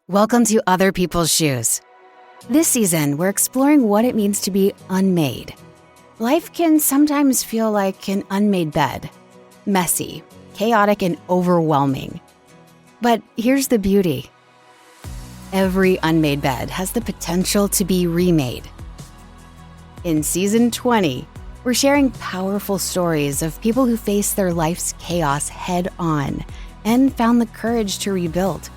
Welcome to Other People's Shoes. This season, we're exploring what it means to be unmade. Life can sometimes feel like an unmade bed. Messy, chaotic, and overwhelming. But here's the beauty. Every unmade bed has the potential to be remade. In Season 20, we're sharing powerful stories of people who faced their life's chaos head-on and found the courage to rebuild,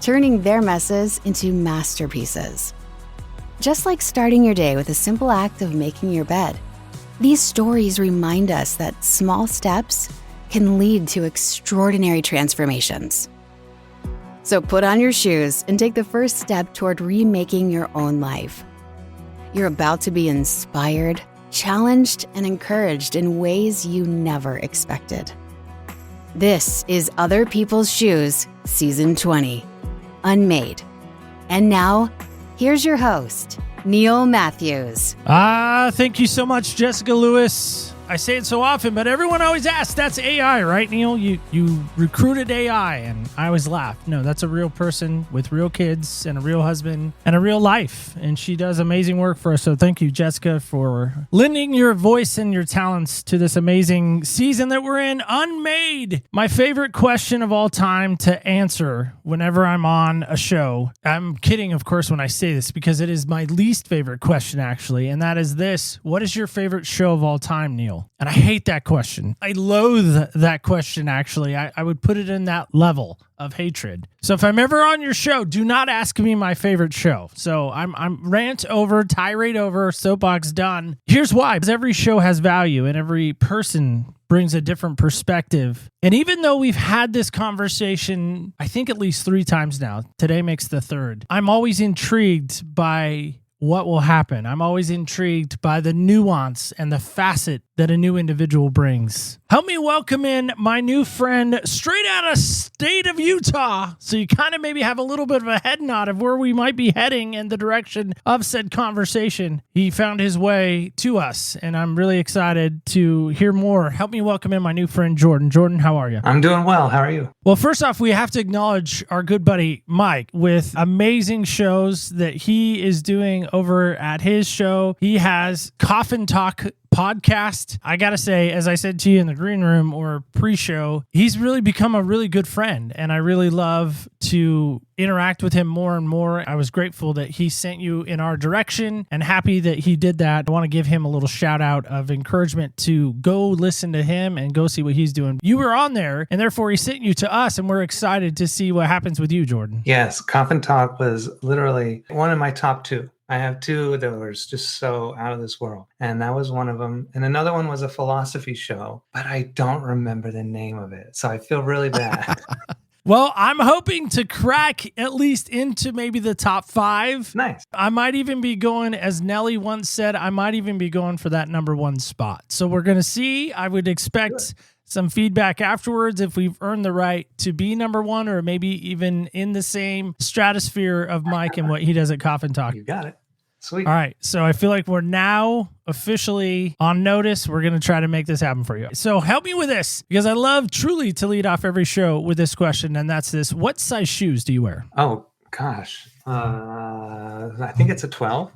turning their messes into masterpieces. Just like starting your day with a simple act of making your bed, these stories remind us that small steps can lead to extraordinary transformations. So put on your shoes and take the first step toward remaking your own life. You're about to be inspired, challenged, and encouraged in ways you never expected. This is Other People's Shoes, Season 20. Unmade. And now, here's your host, Neil Matthews. Thank you so much, Jessica Lewis. I say it so often, but everyone always asks, that's AI, right, Neil? You recruited AI, and I always laugh. No, that's a real person with real kids and a real husband and a real life, and she does amazing work for us. So thank you, Jessica, for lending your voice and your talents to this amazing season that we're in, Unmade. My favorite question of all time to answer whenever I'm on a show. I'm kidding, of course, when I say this, because it is my least favorite question, actually, and that is this. What is your favorite show of all time, Neil? And I hate that question. I loathe that question, actually. I would put it in that level of hatred. So if I'm ever on your show, do not ask me my favorite show. So I'm rant over, tirade over, soapbox done. Here's why. Because every show has value and every person brings a different perspective. And even though we've had this conversation, I think at least 3 times now, today makes the 3rd, I'm always intrigued by what will happen. I'm always intrigued by the nuance and the facet that a new individual brings. Help me welcome in my new friend straight out of state of Utah. So you kind of maybe have a little bit of a head nod of where we might be heading in the direction of said conversation. He found his way to us, and I'm really excited to hear more. Help me welcome in my new friend, Jordan. Jordan, how are you? I'm doing well. How are you? Well, first off, we have to acknowledge our good buddy, Mike, with amazing shows that he is doing over at his show. He has Coffin Talk podcast. I gotta say, as I said to you in the green room or pre-show, he's really become a really good friend, and I really love to interact with him more and more. I was grateful that he sent you in our direction and happy that he did that. I want to give him a little shout out of encouragement to go listen to him and go see what he's doing. You were on there, and therefore he sent you to us, and we're excited to see what happens with you, Jordan. Yes, Coffin Talk was literally one of my top 2. I have 2 that were just so out of this world, and that was one of them. And another one was a philosophy show, but I don't remember the name of it, so I feel really bad. Well, I'm hoping to crack at least into maybe the top 5. Nice. I might even be going, as Nelly once said, I might even be going for that number 1 spot. So we're going to see. I would expect some feedback afterwards if we've earned the right to be number 1, or maybe even in the same stratosphere of Mike and what he does at Coffin Talk. You got it. Sweet. All right. So I feel like we're now officially on notice. We're going to try to make this happen for you. So help me with this, because I love truly to lead off every show with this question, and that's this. What size shoes do you wear? Oh, gosh. I think it's a 12.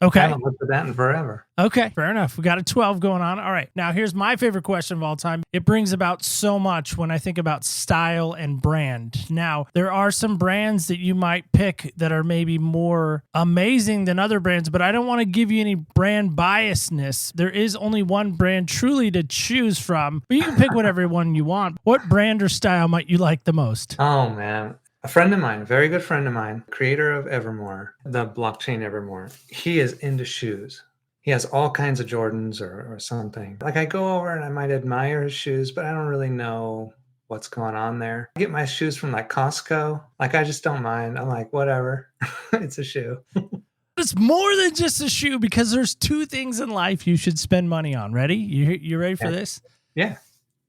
Okay. I haven't looked at that in forever. Okay, fair enough. We got a 12 going on. All right. Now, here's my favorite question of all time. It brings about so much when I think about style and brand. Now, there are some brands that you might pick that are maybe more amazing than other brands, but I don't want to give you any brand biasness. There is only one brand truly to choose from, but you can pick whatever one you want. What brand or style might you like the most? Oh, man. A friend of mine, a very good friend of mine, creator of Evermore, the blockchain Evermore, he is into shoes. He has all kinds of Jordans or something. Like, I go over and I might admire his shoes, but I don't really know what's going on there. I get my shoes from like Costco. Like, I just don't mind. I'm like, whatever. It's a shoe. It's more than just a shoe, because there's 2 things in life you should spend money on. Ready? You ready for this? Yeah.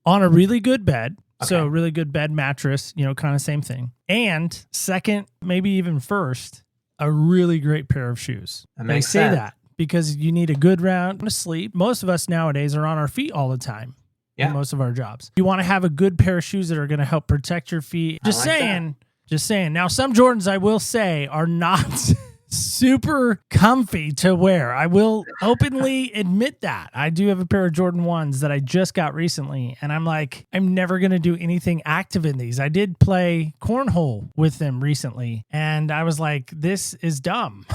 On a really good bed. Okay. So really good bed mattress, kind of same thing. And second, maybe even first, a really great pair of shoes. I say that because you need a good round to sleep. Most of us nowadays are on our feet all the time. In most of our jobs. You want to have a good pair of shoes that are going to help protect your feet. Just saying, Just saying. Now, some Jordans, I will say, are not super comfy to wear. I will openly admit that. I do have a pair of Jordan 1s that I just got recently, and I'm like, I'm never going to do anything active in these. I did play cornhole with them recently, and I was like, this is dumb.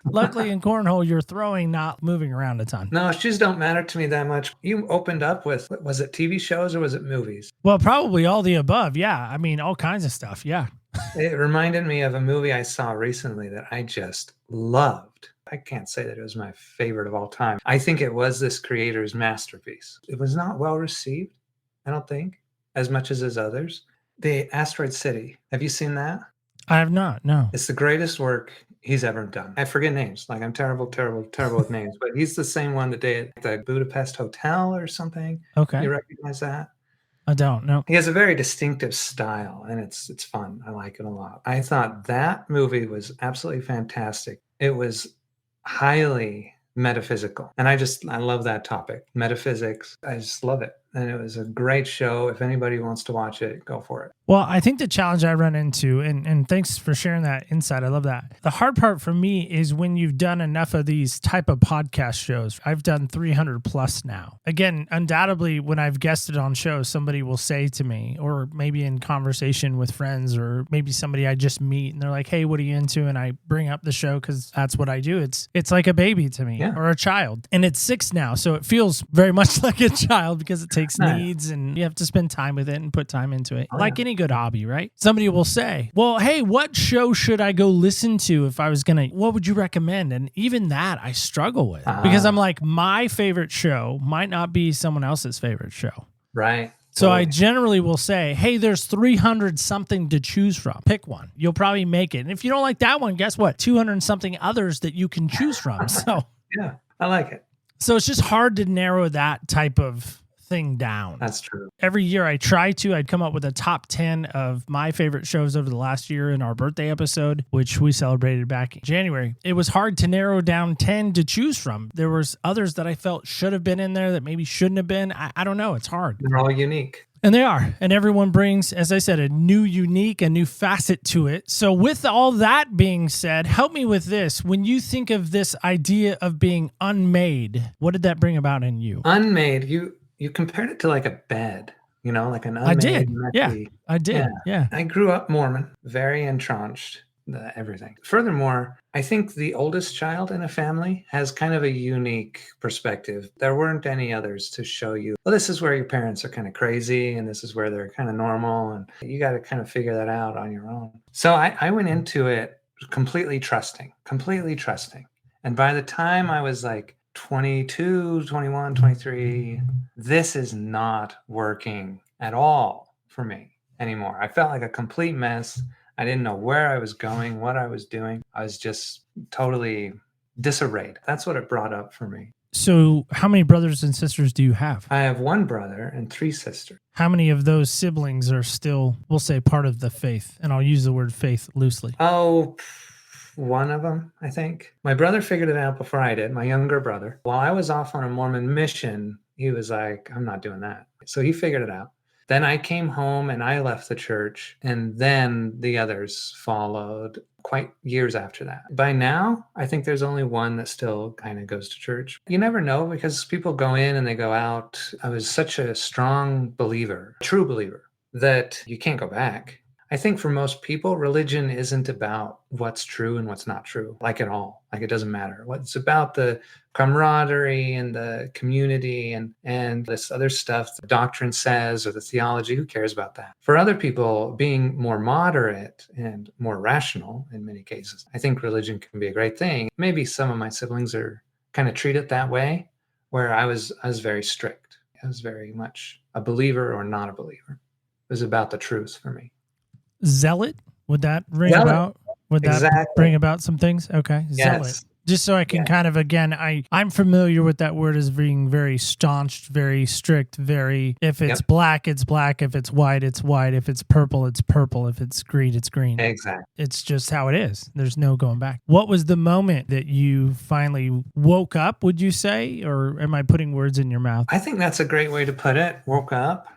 Luckily, in cornhole, you're throwing, not moving around a ton. No, shoes don't matter to me that much. You opened up with, was it TV shows or was it movies? Well, probably all the above. Yeah. I mean, all kinds of stuff. Yeah. It reminded me of a movie I saw recently that I just loved. I can't say that it was my favorite of all time. I think it was this creator's masterpiece. It was not well received, I don't think, as much as his others. The Asteroid City. Have you seen that? I have not. No. It's the greatest work he's ever done. I forget names. Like, I'm terrible with names, but he's the same one that did the Budapest Hotel or something. Okay. You recognize that? I don't know. He has a very distinctive style, and it's fun. I like it a lot. I thought that movie was absolutely fantastic. It was highly metaphysical, and I love that topic, metaphysics. I just love it, and it was a great show. If anybody wants to watch it, go for it. Well, I think the challenge I run into, and thanks for sharing that insight. I love that. The hard part for me is when you've done enough of these type of podcast shows. I've done 300 plus now. Again, undoubtedly, when I've guested on shows, somebody will say to me, or maybe in conversation with friends, or maybe somebody I just meet, and they're like, hey, what are you into? And I bring up the show because that's what I do. It's like a baby to me, or a child. And it's 6 now, so it feels very much like a child because it takes needs, and you have to spend time with it and put time into it. Like any good hobby, right? Somebody will say, well, hey, what show should I go listen to if I was going to, what would you recommend? And even that I struggle with because I'm like, my favorite show might not be someone else's favorite show. Right. So I generally will say, hey, there's 300 something to choose from. Pick one. You'll probably make it. And if you don't like that one, guess what? 200 something others that you can choose from. So yeah, I like it. So it's just hard to narrow that type of thing down. That's true. Every year I'd come up with a top 10 of my favorite shows over the last year in our birthday episode, which we celebrated back in January. It was hard to narrow down 10 to choose from. There was others that I felt should have been in there that maybe shouldn't have been. I don't know. It's hard. They're all unique. And they are. And everyone brings, as I said, a new facet to it. So with all that being said, help me with this. When you think of this idea of being unmade, what did that bring about in you? Unmade, you compared it to like a bed, like an unmade. I did. Messy. Yeah, I did. Yeah. I grew up Mormon, very entrenched, everything. Furthermore, I think the oldest child in a family has kind of a unique perspective. There weren't any others to show you, well, this is where your parents are kind of crazy and this is where they're kind of normal. And you got to kind of figure that out on your own. So I went into it completely trusting. And by the time I was like 22, 21, 23, this is not working at all for me anymore. I felt like a complete mess. I didn't know where I was going, what I was doing. I was just totally disarrayed. That's what it brought up for me. So how many brothers and sisters do you have? I have 1 brother and 3 sisters. How many of those siblings are still, we'll say, part of the faith? And I'll use the word faith loosely. Oh, 1 of them, I think. My brother figured it out before I did, my younger brother. While I was off on a Mormon mission, he was like, I'm not doing that. So he figured it out. Then I came home and I left the church, and then the others followed quite years after that. By now, I think there's only 1 that still kind of goes to church. You never know because people go in and they go out. I was such a strong believer, true believer, that you can't go back. I think for most people, religion isn't about what's true and what's not true, like at all. Like it doesn't matter. It's about the camaraderie and the community and this other stuff the doctrine says or the theology. Who cares about that? For other people, being more moderate and more rational in many cases, I think religion can be a great thing. Maybe some of my siblings are kind of treat it that way, where I was very strict. I was very much a believer or not a believer. It was about the truth for me. Zealot? Would that ring about? Would that bring about some things? Okay. Yes. Zealot. Just so I can kind of, again, I'm familiar with that word as being very staunched, very strict, very, if it's black, it's black. If it's white, it's white. If it's purple, it's purple. If it's green, it's green. Exactly. It's just how it is. There's no going back. What was the moment that you finally woke up, would you say? Or am I putting words in your mouth? I think that's a great way to put it. Woke up.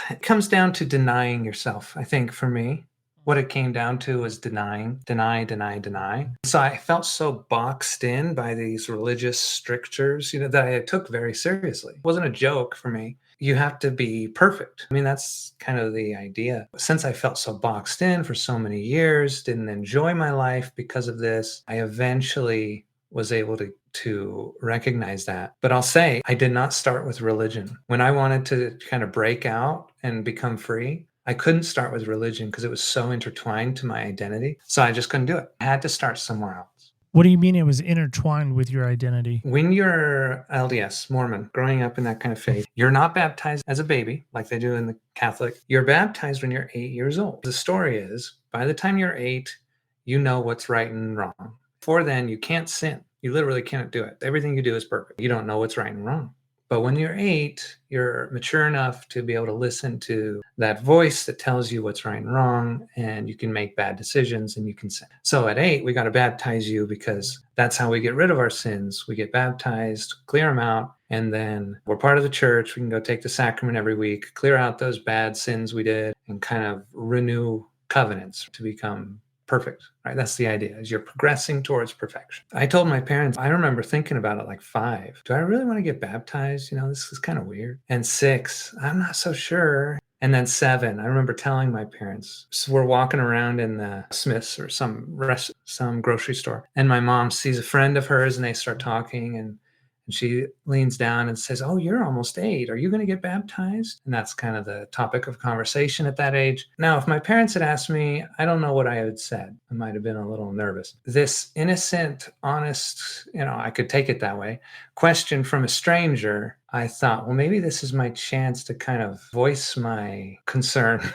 It comes down to denying yourself, I think, for me. What it came down to was denying, deny. So I felt so boxed in by these religious strictures, that I took very seriously. It wasn't a joke for me. You have to be perfect. I mean, that's kind of the idea. Since I felt so boxed in for so many years, didn't enjoy my life because of this, I eventually was able to recognize that. But I'll say I did not start with religion. When I wanted to kind of break out and become free, I couldn't start with religion because it was so intertwined to my identity. So I just couldn't do it. I had to start somewhere else. What do you mean it was intertwined with your identity? When you're LDS, Mormon, growing up in that kind of faith, you're not baptized as a baby like they do in the Catholic. You're baptized when you're 8 years old. The story is, by the time you're 8, you know what's right and wrong. Before then, you can't sin. You literally can't do it. Everything you do is perfect. You don't know what's right and wrong. But when you're 8, you're mature enough to be able to listen to that voice that tells you what's right and wrong, and you can make bad decisions and you can sin. So at 8, we got to baptize you because that's how we get rid of our sins. We get baptized, clear them out, and then we're part of the church. We can go take the sacrament every week, clear out those bad sins we did, and kind of renew covenants to become perfect, right? That's the idea, is you're progressing towards perfection. I told my parents, I remember thinking about it like 5. Do I really want to get baptized? This is kind of weird. And 6, I'm not so sure. And then 7, I remember telling my parents, so we're walking around in the Smith's or some grocery store, and my mom sees a friend of hers and they start talking, and she leans down and says, "Oh, you're almost 8. Are you going to get baptized?" And that's kind of the topic of conversation at that age. Now, if my parents had asked me, I don't know what I had said. I might have been a little nervous. This innocent, honest, I could take it that way, question from a stranger, I thought, well, maybe this is my chance to kind of voice my concern,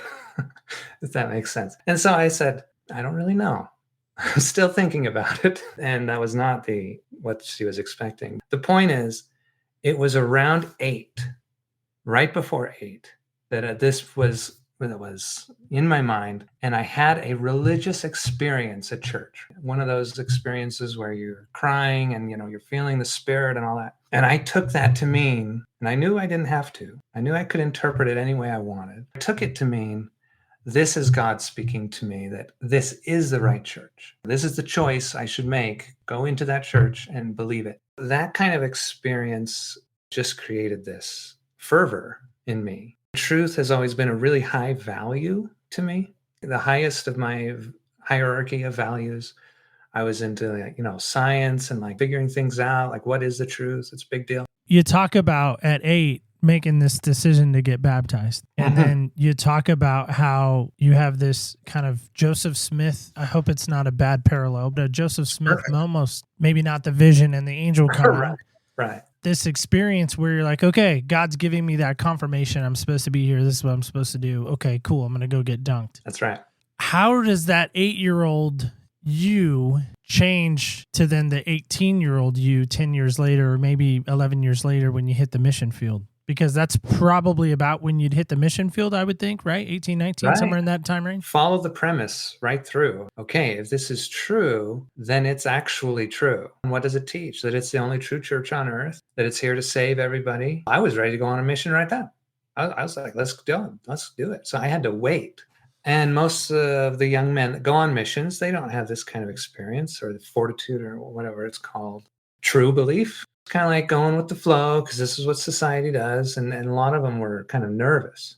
if that makes sense. And so I said, I don't really know. I'm still thinking about it. And that was not what she was expecting. The point is, it was around 8, right before 8, that this was in my mind. And I had a religious experience at church. One of those experiences where you're crying and, you're feeling the spirit and all that. And I took that to mean, and I knew I didn't have to, I knew I could interpret it any way I wanted. I took it to mean, this is God speaking to me that this is the right church. This is the choice I should make. Go into that church and believe it. That kind of experience just created this fervor in me. Truth has always been a really high value to me, the highest of my hierarchy of values. I was into science and figuring things out, what is the truth? It's a big deal. You talk about at 8 making this decision to get baptized. And then you talk about how you have this kind of Joseph Smith, I hope it's not a bad parallel, but a Joseph Smith, almost maybe not the vision and the angel coming. Right. This experience where you're like, okay, God's giving me that confirmation. I'm supposed to be here. This is what I'm supposed to do. Okay, cool. I'm going to go get dunked. That's right. How does that 8-year-old you change to then the 18-year-old you 10 years later, or maybe 11 years later when you hit the mission field? Because that's probably about when you'd hit the mission field, I would think, right? 18, 19, right. Somewhere in that time range. Follow the premise right through. Okay, if this is true, then it's actually true. And what does it teach? That it's the only true church on earth, that it's here to save everybody. I was ready to go on a mission right then. I was like, let's do it. So I had to wait. And most of the young men that go on missions, they don't have this kind of experience or the fortitude or whatever it's called. True belief. It's kind of like going with the flow because this is what society does. And a lot of them were kind of nervous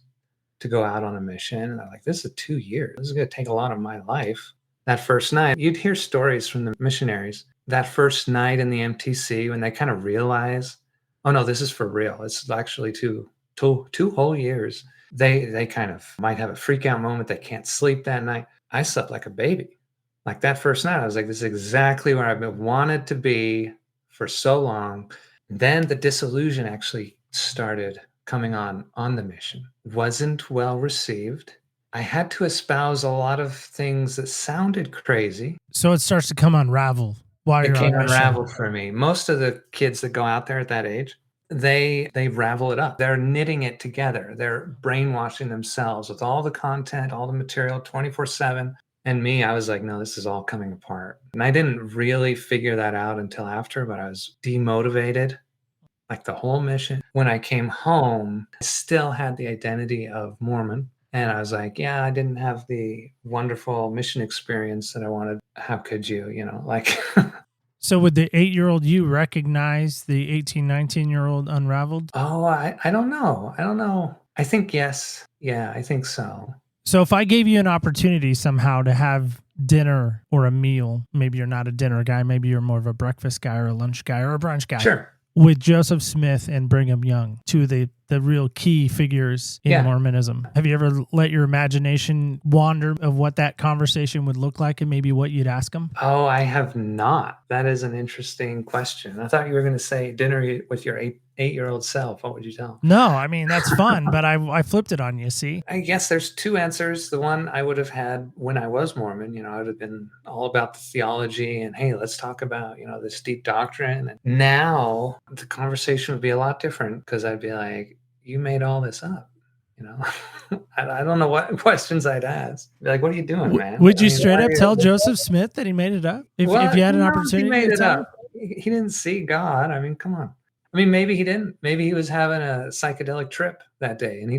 to go out on a mission. And they're like, this is 2 years. This is going to take a lot of my life. That first night, you'd hear stories from the missionaries. That first night in the MTC when they kind of realize, oh no, this is for real. It's actually two whole years. They kind of might have a freak out moment. They can't sleep that night. I slept like a baby. Like that first night, I was like, this is exactly where I've been wanted to be for so long. Then the disillusion actually started coming on the mission. Wasn't well received. I had to espouse a lot of things that sounded crazy. So it starts to come unravel while you're on mission. It came unraveled for me. Most of the kids that go out there at that age, they ravel it up. They're knitting it together. They're brainwashing themselves with all the content, all the material 24/7. And me, I was like, no, this is all coming apart. And I didn't really figure that out until after, but I was demotivated, like the whole mission. When I came home, I still had the identity of Mormon And I was like, yeah, I didn't have the wonderful mission experience that I wanted. How could you, like, So would the 8-year-old you recognize the 18, 19-year-old unraveled? oh, I don't know. I don't know. I think yes. Yeah, I think so. So if I gave you an opportunity somehow to have dinner or a meal, maybe you're not a dinner guy, maybe you're more of a breakfast guy or a lunch guy or a brunch guy. Sure. With Joseph Smith and Brigham Young, two of the real key figures in Mormonism. Have you ever let your imagination wander of what that conversation would look like and maybe what you'd ask them? Oh, I have not. That is an interesting question. I thought you were going to say dinner with your eight-year-old self. What would you tell him? No, I mean, that's fun, but I flipped it on you, see? I guess there's two answers. The one I would have had when I was Mormon, I would have been all about the theology and, hey, let's talk about, this deep doctrine. And now the conversation would be a lot different because I'd be like, you made all this up. I don't know what questions I'd ask. Be like, what are you doing, man? Would you straight up tell Joseph Smith that he made it up? If you had an opportunity he made to it tell up. He didn't see God. I mean, come on. I mean, maybe he didn't. Maybe he was having a psychedelic trip that day, and he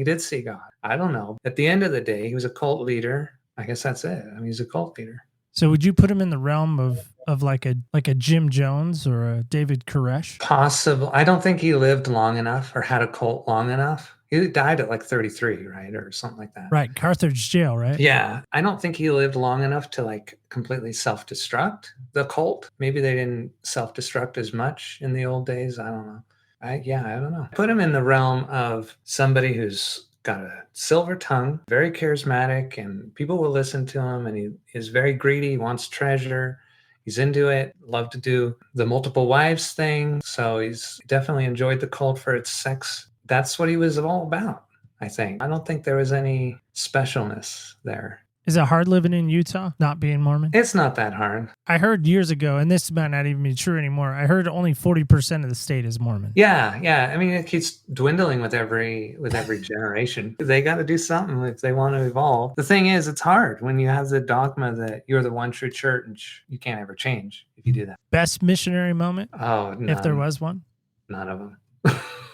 did see God. I don't know. At the end of the day, he was a cult leader. I guess that's it. I mean, he's a cult leader. So would you put him in the realm of like a Jim Jones or a David Koresh? Possible. I don't think he lived long enough or had a cult long enough. He died at like 33, right? Or something like that. Right. Carthage jail, right? Yeah. I don't think he lived long enough to like completely self-destruct the cult. Maybe they didn't self-destruct as much in the old days. I don't know. I don't know. Put him in the realm of somebody who's got a silver tongue, very charismatic, and people will listen to him, and he is very greedy, wants treasure. He's into it, loved to do the multiple wives thing. So he's definitely enjoyed the cult for its sex. That's what he was all about, I think. I don't think there was any specialness there. Is it hard living in Utah, not being Mormon? It's not that hard. I heard years ago, and this might not even be true anymore, I heard only 40% of the state is Mormon. Yeah. I mean, it keeps dwindling with every generation. They got to do something if they want to evolve. The thing is, it's hard when you have the dogma that you're the one true church. You can't ever change if you do that. Best missionary moment? Oh, none. If there was one? None of them.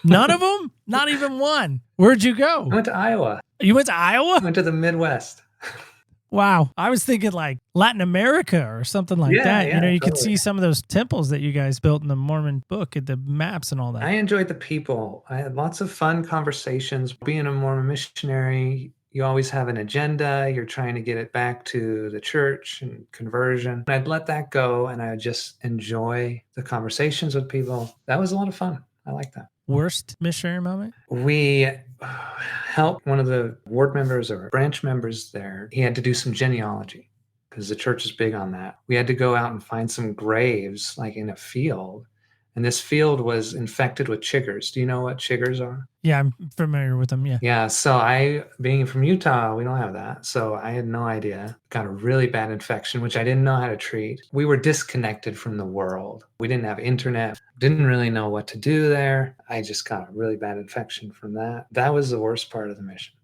None of them? Not even one. Where'd you go? I went to Iowa. You went to Iowa? I went to the Midwest. Wow. I was thinking like Latin America or something like that. Yeah, you could see some of those temples that you guys built in the Mormon book at the maps and all that. I enjoyed the people. I had lots of fun conversations. Being a Mormon missionary, you always have an agenda. You're trying to get it back to the church and conversion. I'd let that go and I would just enjoy the conversations with people. That was a lot of fun. I like that. Worst missionary moment? We helped one of the ward members or branch members there. He had to do some genealogy because the church is big on that. We had to go out and find some graves like in a field. And this field was infected with chiggers. Do you know what chiggers are? Yeah, I'm familiar with them. Yeah. Yeah. So being from Utah, we don't have that. So I had no idea. Got a really bad infection, which I didn't know how to treat. We were disconnected from the world. We didn't have internet. Didn't really know what to do there. I just got a really bad infection from that. That was the worst part of the mission.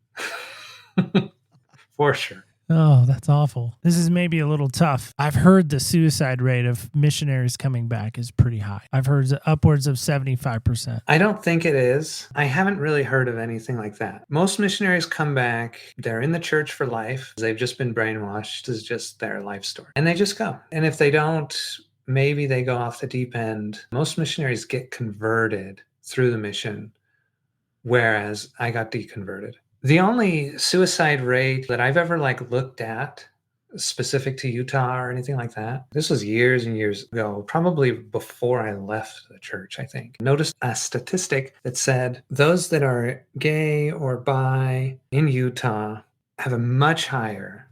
For sure. Oh, that's awful. This is maybe a little tough. I've heard the suicide rate of missionaries coming back is pretty high. I've heard upwards of 75%. I don't think it is. I haven't really heard of anything like that. Most missionaries come back. They're in the church for life. They've just been brainwashed. This is just their life story. And they just go. And if they don't, maybe they go off the deep end. Most missionaries get converted through the mission, whereas I got deconverted. The only suicide rate that I've ever looked at specific to Utah or anything like that, this was years and years ago, probably before I left the church, I think. Noticed a statistic that said those that are gay or bi in Utah has a much higher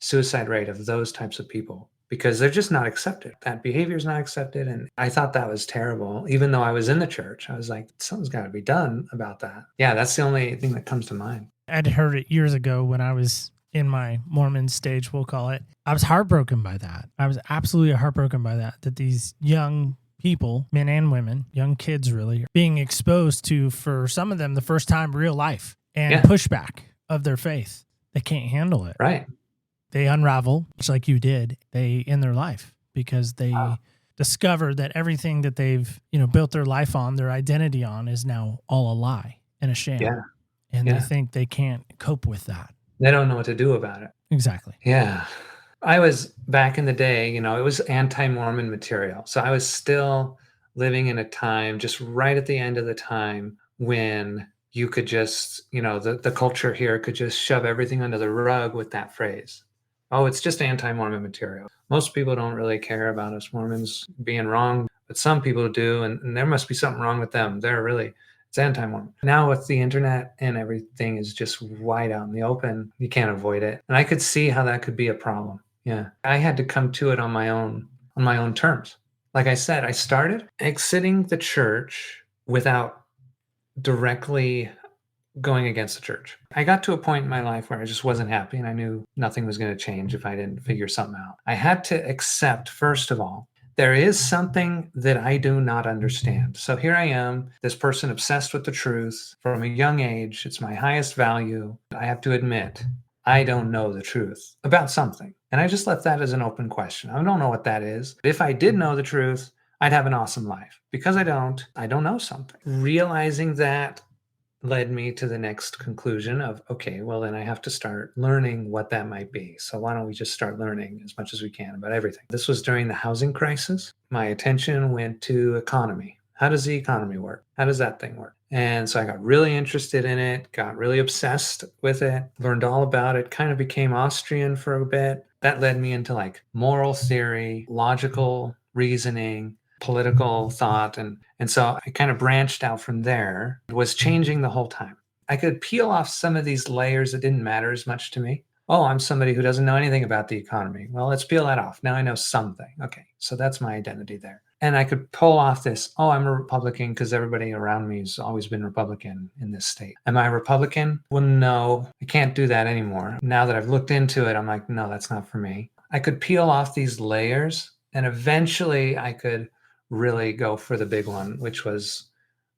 suicide rate of those types of people because they're just not accepted. That behavior is not accepted. And I thought that was terrible. Even though I was in the church, I was like, something's got to be done about that. Yeah, that's the only thing that comes to mind. I'd heard it years ago when I was in my Mormon stage, we'll call it. I was heartbroken by that. I was absolutely heartbroken by that these young people, men and women, young kids really, being exposed to, for some of them, the first time real life and pushback of their faith. They can't handle it. Right. They unravel, just like you did, they end their life because they discover that everything that they've, built their life on, their identity on, is now all a lie and a sham. Yeah. and they Yeah. think they can't cope with that. They don't know what to do about it. Exactly. Yeah. I was back in the day, it was anti-Mormon material. So I was still living in a time just right at the end of the time when you could just, the culture here could just shove everything under the rug with that phrase. Oh, it's just anti-Mormon material. Most people don't really care about us Mormons being wrong, but some people do, and there must be something wrong with them. It's anti-Mormon. Now with the internet and everything is just wide out in the open, you can't avoid it. And I could see how that could be a problem. Yeah. I had to come to it on my own terms. Like I said, I started exiting the church without directly going against the church. I got to a point in my life where I just wasn't happy and I knew nothing was going to change if I didn't figure something out. I had to accept, first of all, there is something that I do not understand. So here I am, this person obsessed with the truth from a young age. It's my highest value. I have to admit, I don't know the truth about something. And I just left that as an open question. I don't know what that is. If I did know the truth, I'd have an awesome life. Because I don't know something. Realizing that led me to the next conclusion of, okay, well, then I have to start learning what that might be. So why don't we just start learning as much as we can about everything? This was during the housing crisis. My attention went to economy. How does the economy work? How does that thing work? And so I got really interested in it, got really obsessed with it, learned all about it, kind of became Austrian for a bit. That led me into like moral theory, logical reasoning, political thought. And so I kind of branched out from there. It was changing the whole time. I could peel off some of these layers that didn't matter as much to me. Oh, I'm somebody who doesn't know anything about the economy. Well, let's peel that off. Now I know something. Okay, so that's my identity there. And I could pull off this, oh, I'm a Republican because everybody around me has always been Republican in this state. Am I a Republican? Well, no, I can't do that anymore. Now that I've looked into it, I'm like, no, that's not for me. I could peel off these layers and eventually I could really go for the big one, which was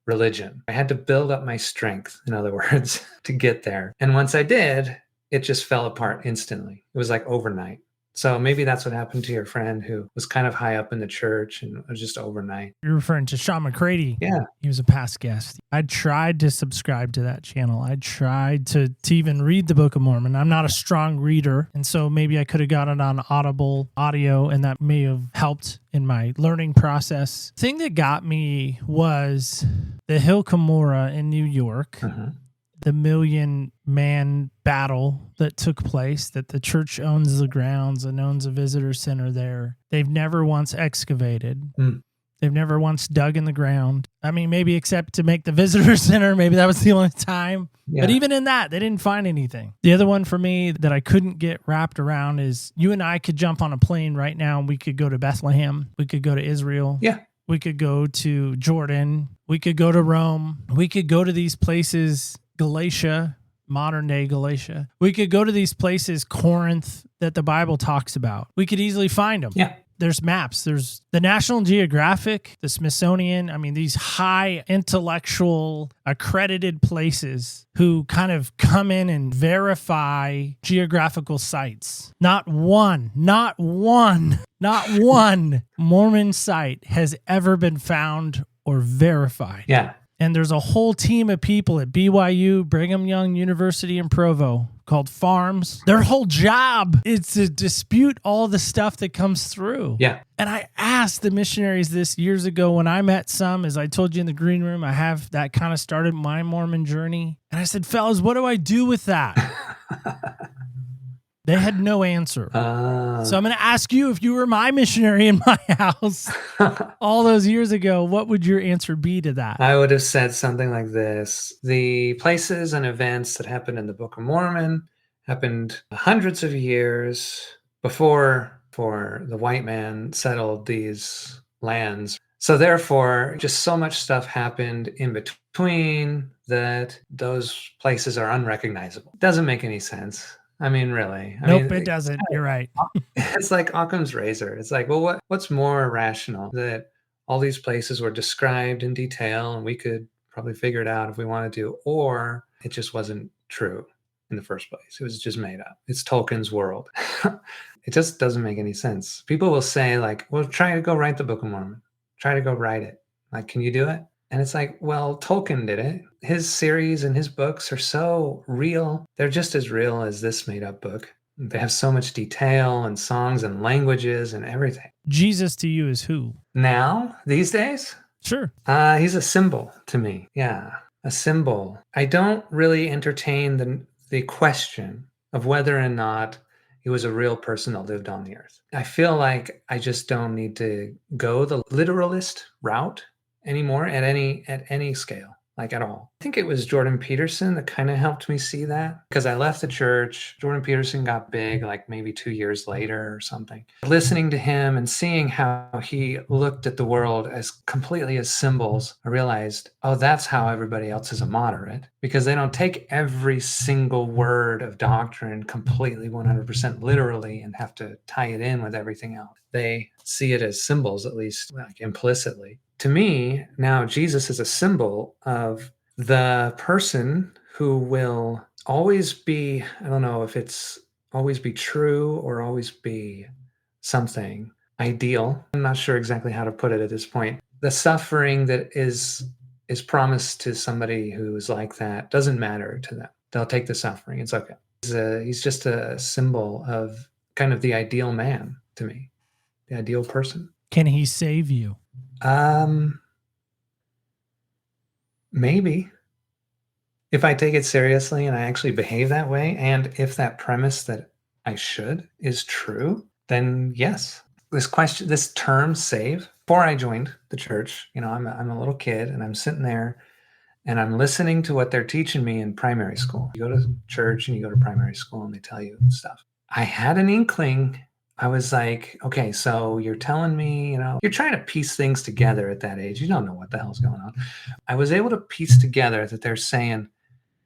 religion. I had to build up my strength, in other words, to get there. And once I did, it just fell apart instantly. It was like overnight. So maybe that's what happened to your friend who was kind of high up in the church and it was just overnight. You're referring to Sean McCready. Yeah. He was a past guest. I tried to subscribe to that channel. I tried to even read the Book of Mormon. I'm not a strong reader, and so maybe I could have got it on Audible audio, and that may have helped in my learning process. The thing that got me was the Hill Cumorah in New York. The million-man battle that took place, that the church owns the grounds and owns a visitor center there. They've never once excavated. They've never once dug in the ground. I mean, maybe except to make the visitor center. Maybe that was the only time. Yeah. But even in that, they didn't find anything. The other one for me that I couldn't get wrapped around is you and I could jump on a plane right now and we could go to Bethlehem. We could go to Israel. Yeah. We could go to Jordan. We could go to Rome. We could go to these places, Galatia, modern day Galatia. We could go to these places, Corinth, that the Bible talks about. We could easily find them. Yeah. There's maps. There's the National Geographic, the Smithsonian. I mean, these high intellectual accredited places who kind of come in and verify geographical sites. Not one Mormon site has ever been found or verified. Yeah. And there's a whole team of people at BYU, Brigham Young University in Provo, called Farms. Their whole job is to dispute all the stuff that comes through. Yeah. And I asked the missionaries this years ago when I met some, as I told you in the green room, I have that kind of started my Mormon journey. And I said, fellas, what do I do with that? They had no answer. So I'm going to ask you, if you were my missionary in my house all those years ago, what would your answer be to that? I would have said something like this. The places and events that happened in the Book of Mormon happened hundreds of years before the white man settled these lands. So therefore, just so much stuff happened in between that those places are unrecognizable. It doesn't make any sense. I mean, really. Nope, it doesn't. You're right. It's like Occam's razor. It's like, well, what's more rational? That all these places were described in detail and we could probably figure it out if we wanted to, or it just wasn't true in the first place. It was just made up. It's Tolkien's world. It just doesn't make any sense. People will say like, well, try to go write the Book of Mormon. Try to go write it. Like, can you do it? And it's like, well, Tolkien did it. His series and his books are so real. They're just as real as this made up book. They have so much detail and songs and languages and everything. Jesus to you is who? Now, these days, Sure. he's a symbol to me. Yeah, a symbol. I don't really entertain the question of whether or not he was a real person that lived on the earth. I feel like I just don't need to go the literalist route anymore at any scale, like at all. I think it was Jordan Peterson that kind of helped me see that because I left the church. Jordan Peterson got big like maybe 2 years later or something. Listening to him and seeing how he looked at the world as completely as symbols, I realized, oh, that's how everybody else is a moderate, because they don't take every single word of doctrine completely 100% literally and have to tie it in with everything else. They see it as symbols, at least like implicitly. To me, now Jesus is a symbol of the person who will always be, I don't know if it's always be true or always be something ideal. I'm not sure exactly how to put it at this point. The suffering that is promised to somebody who's like that doesn't matter to them. They'll take the suffering. It's okay. He's just a symbol of kind of the ideal man to me, the ideal person. Can he save you? Maybe. If I take it seriously and I actually behave that way, and if that premise that I should is true, then yes. This term save, before I joined the church, I'm a little kid and I'm sitting there and I'm listening to what they're teaching me in primary school. You go to church and you go to primary school and they tell you stuff. I had an inkling. I was like, okay, so you're telling me, you're trying to piece things together at that age. You don't know what the hell's going on. I was able to piece together that they're saying,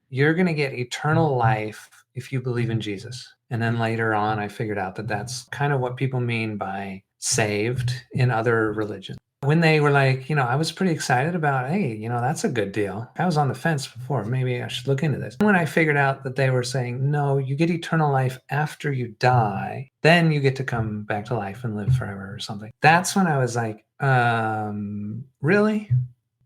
you're going to get eternal life if you believe in Jesus. And then later on, I figured out that that's kind of what people mean by saved in other religions. When they were like, I was pretty excited about, hey, that's a good deal. I was on the fence before. Maybe I should look into this. When I figured out that they were saying, no, you get eternal life after you die, then you get to come back to life and live forever or something. That's when I was like, really?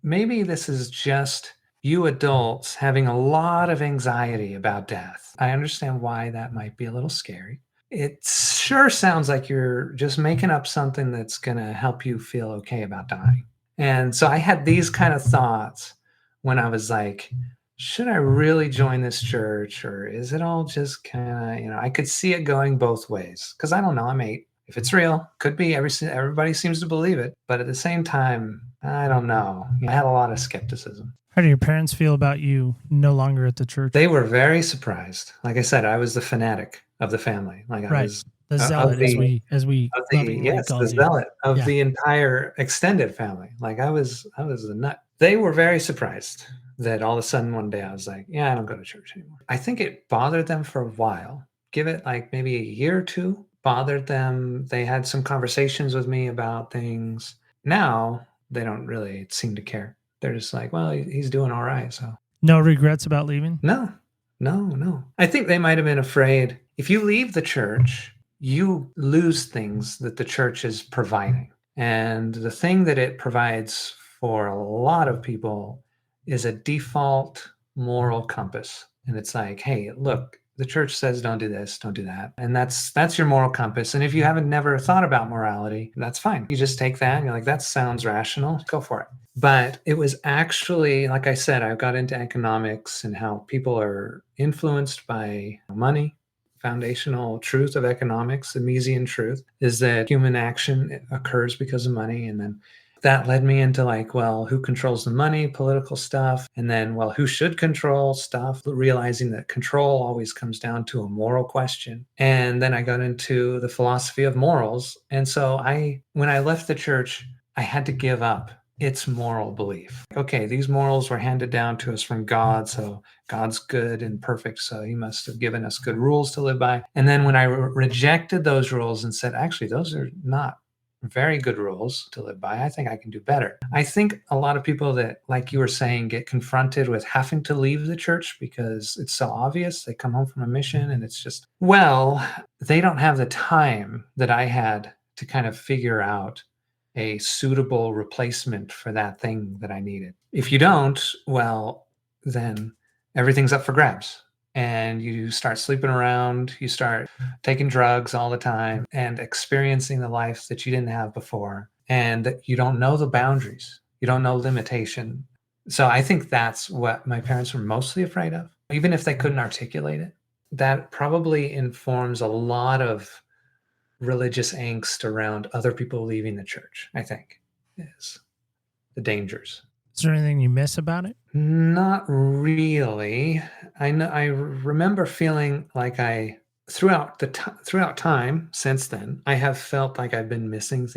Maybe this is just you adults having a lot of anxiety about death. I understand why that might be a little scary. It sure sounds like you're just making up something that's going to help you feel okay about dying. And so I had these kind of thoughts when I was like, should I really join this church, or is it all just kind of, I could see it going both ways, because I don't know, I'm 8. If it's real, could be. Everybody seems to believe it. But at the same time, I don't know. I had a lot of skepticism. How do your parents feel about you no longer at the church? They were very surprised. Like I said, I was the fanatic of the family. Like I was the zealot, as we lovingly call the you. zealot of the entire extended family. Like I was the nut. They were very surprised that all of a sudden one day I was like, yeah, I don't go to church anymore. I think it bothered them for a while. Give it like maybe a year or two. Bothered them. They had some conversations with me about things. Now they don't really seem to care. They're just like, well, he's doing all right. So no regrets about leaving? No. I think they might have been afraid if you leave the church, you lose things that the church is providing. And the thing that it provides for a lot of people is a default moral compass. And it's like, hey, look, the church says don't do this, don't do that. And that's your moral compass. And if you haven't never thought about morality, that's fine. You just take that and you're like, that sounds rational. Go for it. But it was actually, like I said, I got into economics and how people are influenced by money. Foundational truth of economics, the Misesian truth, is that human action occurs because of money. And then that led me into like, well, who controls the money, political stuff. And then, well, who should control stuff, realizing that control always comes down to a moral question. And then I got into the philosophy of morals. And so when I left the church, I had to give up its moral belief. Okay, these morals were handed down to us from God, so God's good and perfect, so he must have given us good rules to live by. And then when I rejected those rules and said, actually, those are not very good rules to live by, I think I can do better. I think a lot of people that, like you were saying, get confronted with having to leave the church because it's so obvious. They come home from a mission and it's just, well, they don't have the time that I had to kind of figure out a suitable replacement for that thing that I needed. If you don't, well, then everything's up for grabs. And you start sleeping around, you start taking drugs all the time and experiencing the life that you didn't have before. And you don't know the boundaries, you don't know limitation. So I think that's what my parents were mostly afraid of, even if they couldn't articulate it. That probably informs a lot of religious angst around other people leaving the church, I think, is the dangers. Is there anything you miss about it? Not really. I remember feeling like throughout time since then, I have felt like I've been missing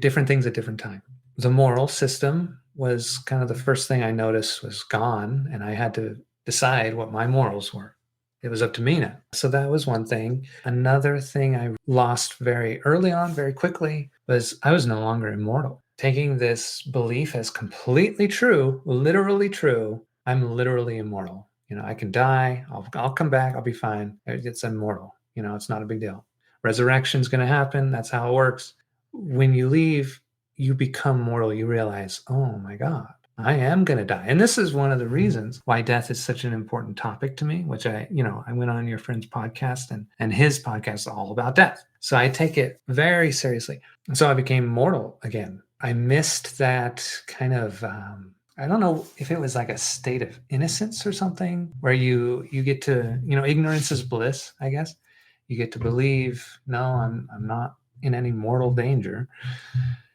different things at different times. The moral system was kind of the first thing I noticed was gone, and I had to decide what my morals were. It was up to me now. So that was one thing. Another thing I lost very early on, very quickly, was I was no longer immortal. Taking this belief as completely true, literally true, I'm literally immortal. I can die, I'll come back, I'll be fine. It's immortal. It's not a big deal. Resurrection's going to happen. That's how it works. When you leave, you become mortal. You realize, oh my God, I am going to die. And this is one of the reasons why death is such an important topic to me, which I went on your friend's podcast and his podcast is all about death. So I take it very seriously. And so I became mortal again. I missed that kind of, I don't know if it was like a state of innocence or something where you get to, ignorance is bliss, I guess. You get to believe, no, I'm not in any mortal danger.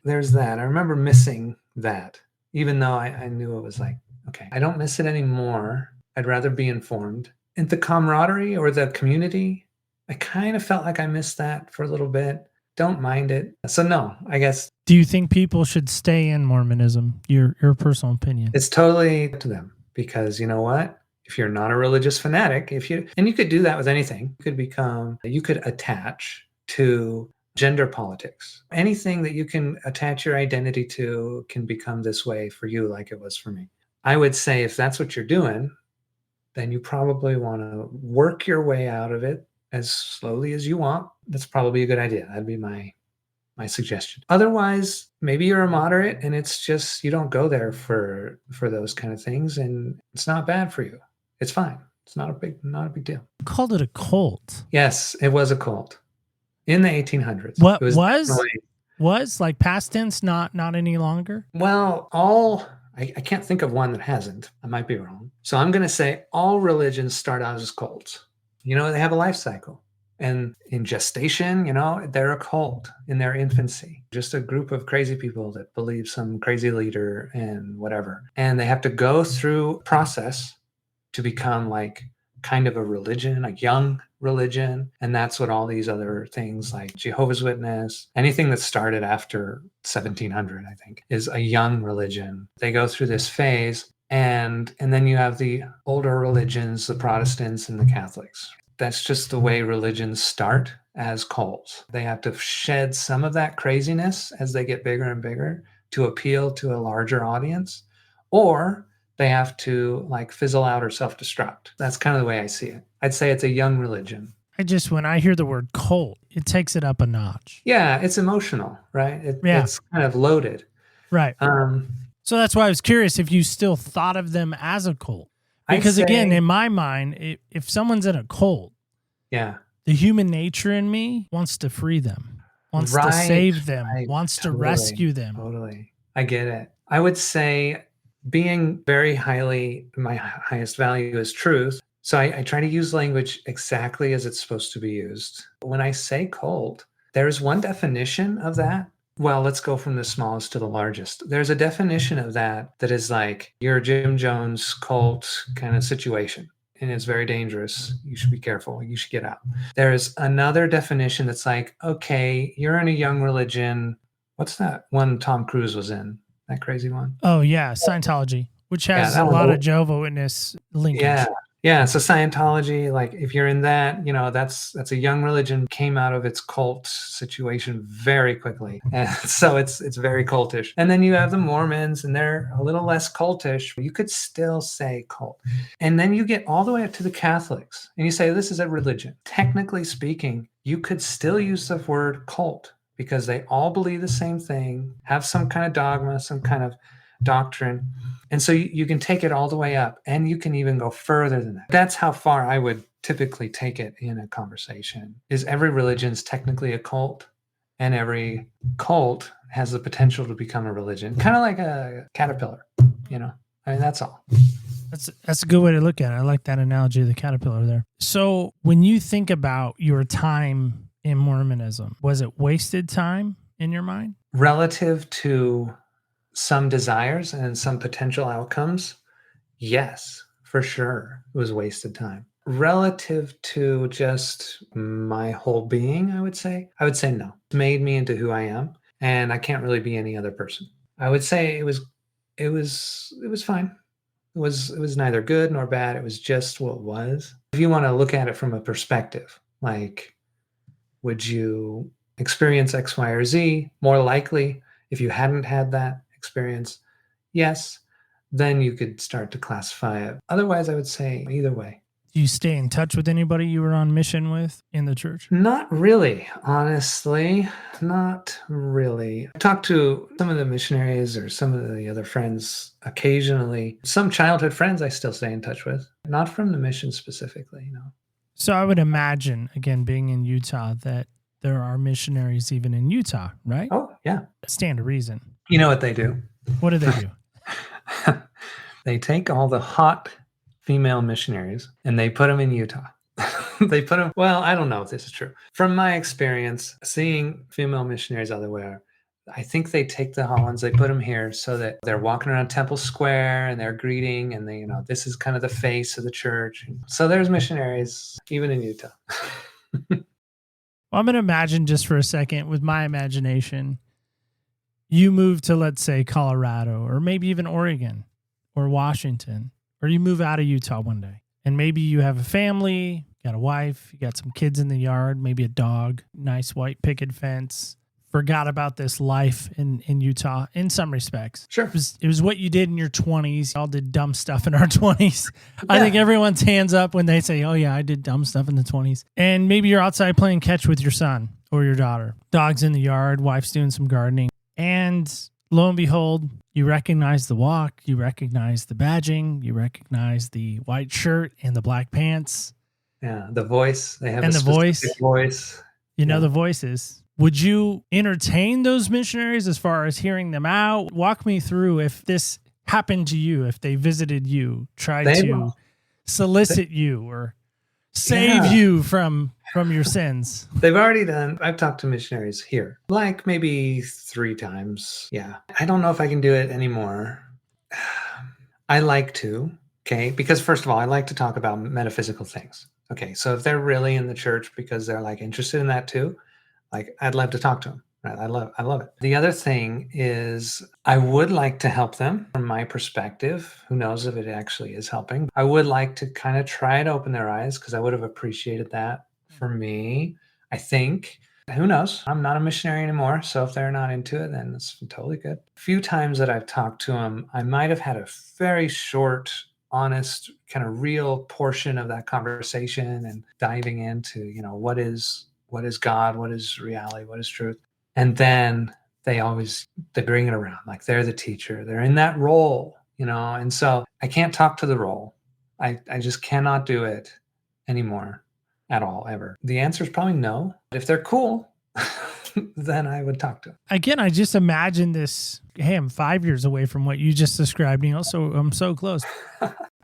There's that. I remember missing that, even though I knew it was like, okay, I don't miss it anymore. I'd rather be informed. And the camaraderie or the community, I kind of felt like I missed that for a little bit. Don't mind it. So no, I guess. Do you think people should stay in Mormonism? Your personal opinion? It's totally up to them, because you know what? If you're not a religious fanatic, and you could do that with anything, you could attach to gender politics. Anything that you can attach your identity to can become this way for you, like it was for me. I would say if that's what you're doing, then you probably want to work your way out of it as slowly as you want. That's probably a good idea. That'd be my suggestion. Otherwise, maybe you're a moderate and it's just you don't go there for those kind of things, and it's not bad for you. It's fine. It's not a big deal. You called it a cult. Yes, it was a cult in the 1800s. What it was like past tense, not any longer? Well, I can't think of one that hasn't. I might be wrong. So I'm going to say all religions start out as cults. They have a life cycle. And in gestation, they're a cult in their infancy. Just a group of crazy people that believe some crazy leader and whatever. And they have to go through a process to become like kind of a religion, a young religion. And that's what all these other things like Jehovah's Witness, anything that started after 1700, I think, is a young religion. They go through this phase. And then you have the older religions, the Protestants and the Catholics. That's just the way religions start as cults. They have to shed some of that craziness as they get bigger and bigger to appeal to a larger audience, or they have to like fizzle out or self-destruct. That's kind of the way I see it. I'd say it's a young religion. When I hear the word cult, it takes it up a notch. Yeah, it's emotional, right? It's kind of loaded. Right. So that's why I was curious if you still thought of them as a cult. Because again, in my mind, if someone's in a cult, the human nature in me wants to free them, wants to save them, wants to rescue them. Totally. I get it. I would say being very my highest value is truth. So I try to use language exactly as it's supposed to be used. When I say cult, there's one definition of that. Well, let's go from the smallest to the largest. There's a definition of that is like you're a Jim Jones cult kind of situation, and it's very dangerous. You should be careful. You should get out. There's another definition that's like, okay, you're in a young religion. What's that one Tom Cruise was in? That crazy one? Oh, yeah, Scientology, which has a lot of Jehovah's Witness linkage. Yeah. So Scientology, like if you're in that, that's a young religion, came out of its cult situation very quickly. And so it's very cultish. And then you have the Mormons, and they're a little less cultish. You could still say cult. And then you get all the way up to the Catholics and you say, this is a religion. Technically speaking, you could still use the word cult because they all believe the same thing, have some kind of dogma, some kind of doctrine. And so you can take it all the way up, and you can even go further than that. That's how far I would typically take it in a conversation. Is every religion is technically a cult, and every cult has the potential to become a religion, kind of like a caterpillar, you know? I mean, that's all. That's a good way to look at it. I like that analogy of the caterpillar there. So when you think about your time in Mormonism, was it wasted time in your mind? Relative to some desires and some potential outcomes, yes, for sure, it was wasted time. Relative to just my whole being, I would say no. It made me into who I am, and I can't really be any other person. I would say it was fine. It was neither good nor bad. It was just what was. If you want to look at it from a perspective, like, would you experience X, Y, or Z? More likely, if you hadn't had that experience, yes, then you could start to classify it. Otherwise, I would say either way. Do you stay in touch with anybody you were on mission with in the church? Not really, honestly. Not really. I talk to some of the missionaries or some of the other friends occasionally. Some childhood friends I still stay in touch with. Not from the mission specifically, no. So I would imagine, again, being in Utah, that there are missionaries even in Utah, right? Oh, yeah. Stand to reason. You know what they do? What do they do? They take all the hot female missionaries and they put them in Utah. They put them, well, I don't know if this is true. From my experience, seeing female missionaries everywhere, I think they take the hot ones, they put them here so that they're walking around Temple Square and they're greeting, and they, this is kind of the face of the church. So there's missionaries even in Utah. Well, I'm going to imagine just for a second, with my imagination, you move to, let's say, Colorado, or maybe even Oregon or Washington, or you move out of Utah one day, and maybe you have a family, you got a wife, you got some kids in the yard, maybe a dog, nice white picket fence. Forgot about this life in Utah in some respects. Sure. It was what you did in your 20s. All did dumb stuff in our 20s. Yeah. I think everyone's hands up when they say, oh yeah, I did dumb stuff in the 20s. And maybe you're outside playing catch with your son or your daughter. Dog's in the yard, wife's doing some gardening. And lo and behold, you recognize the walk, you recognize the badging, you recognize the white shirt and the black pants. Yeah, the voice. They have and a the specific voice. You know the voices. Would you entertain those missionaries as far as hearing them out? Walk me through if this happened to you, if they visited you, tried to solicit you or save you from your sins. They've already done. I've talked to missionaries here, like maybe 3 times. Yeah. I don't know if I can do it anymore. I like to, okay? Because first of all, I like to talk about metaphysical things. Okay, so if they're really in the church because they're like interested in that too, like I'd love to talk to them. Right? I love it. The other thing is I would like to help them from my perspective. Who knows if it actually is helping? I would like to kind of try to open their eyes because I would have appreciated that for me. I think. Who knows? I'm not a missionary anymore. So if they're not into it, then it's totally good. A few times that I've talked to them, I might have had a very short, honest, kind of real portion of that conversation and diving into, what is God, what is reality, what is truth. And then they bring it around like they're the teacher. They're in that role, and so I can't talk to the role. I just cannot do it anymore at all, ever. The answer is probably no. If they're cool, then I would talk to them. Again, I just imagine this. Hey, I'm 5 years away from what you just described, so I'm so close.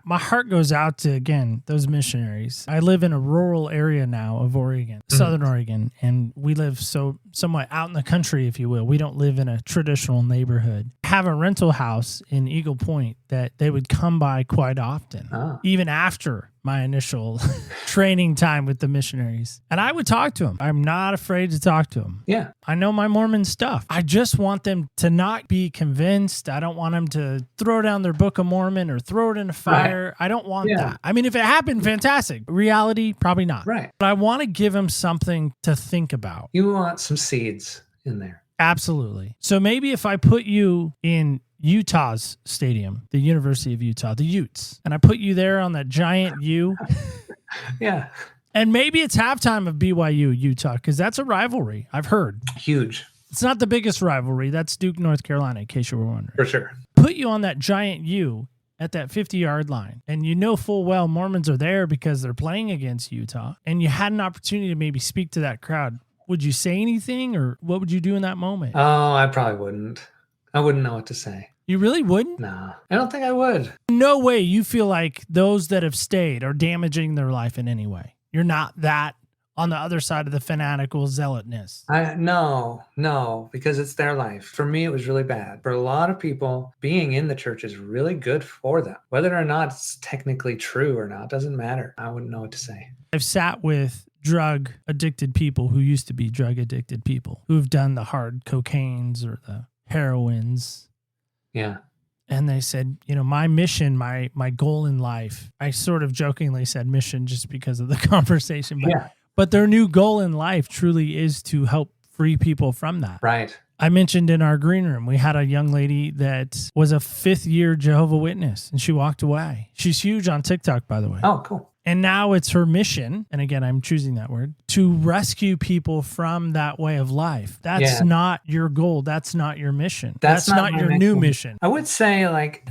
My heart goes out to, again, those missionaries. I live in a rural area now of Oregon, Southern Oregon, and we live somewhat out in the country, if you will. We don't live in a traditional neighborhood. Have a rental house in Eagle Point that they would come by quite often, even after my initial training time with the missionaries. And I would talk to them. I'm not afraid to talk to them. Yeah. I know my Mormon stuff. I just want them to not be convinced. I don't want them to throw down their Book of Mormon or throw it in a fire. Right. I don't want that. I mean, if it happened, fantastic. Reality, probably not. Right. But I want to give them something to think about. You want some seeds in there. Absolutely. So maybe if I put you in Utah's stadium, the University of Utah, the Utes, and I put you there on that giant U. Yeah. And maybe it's halftime of BYU Utah, because that's a rivalry. I've heard. Huge. It's not the biggest rivalry. That's Duke, North Carolina, in case you were wondering. For sure. Put you on that giant U at that 50-yard line, and you know full well Mormons are there because they're playing against Utah, and you had an opportunity to maybe speak to that crowd. Would you say anything, or what would you do in that moment? Oh, I probably wouldn't. I wouldn't know what to say. You really wouldn't? No, I don't think I would. No way you feel like those that have stayed are damaging their life in any way. You're not that on the other side of the fanatical zealotness. No, because it's their life. For me, it was really bad. For a lot of people, being in the church is really good for them. Whether or not it's technically true or not doesn't matter. I wouldn't know what to say. I've sat with drug addicted people who used to be drug addicted people who've done the hard cocaines or the heroines. Yeah. And they said, my mission, my goal in life, I sort of jokingly said mission just because of the conversation, but their new goal in life truly is to help free people from that. Right. I mentioned in our green room, we had a young lady that was a 5th-year Jehovah's Witness, and she walked away. She's huge on TikTok, by the way. Oh, cool. And now it's her mission, and again, I'm choosing that word, to rescue people from that way of life. That's not your goal. That's not your mission. That's not your new mission. I would say,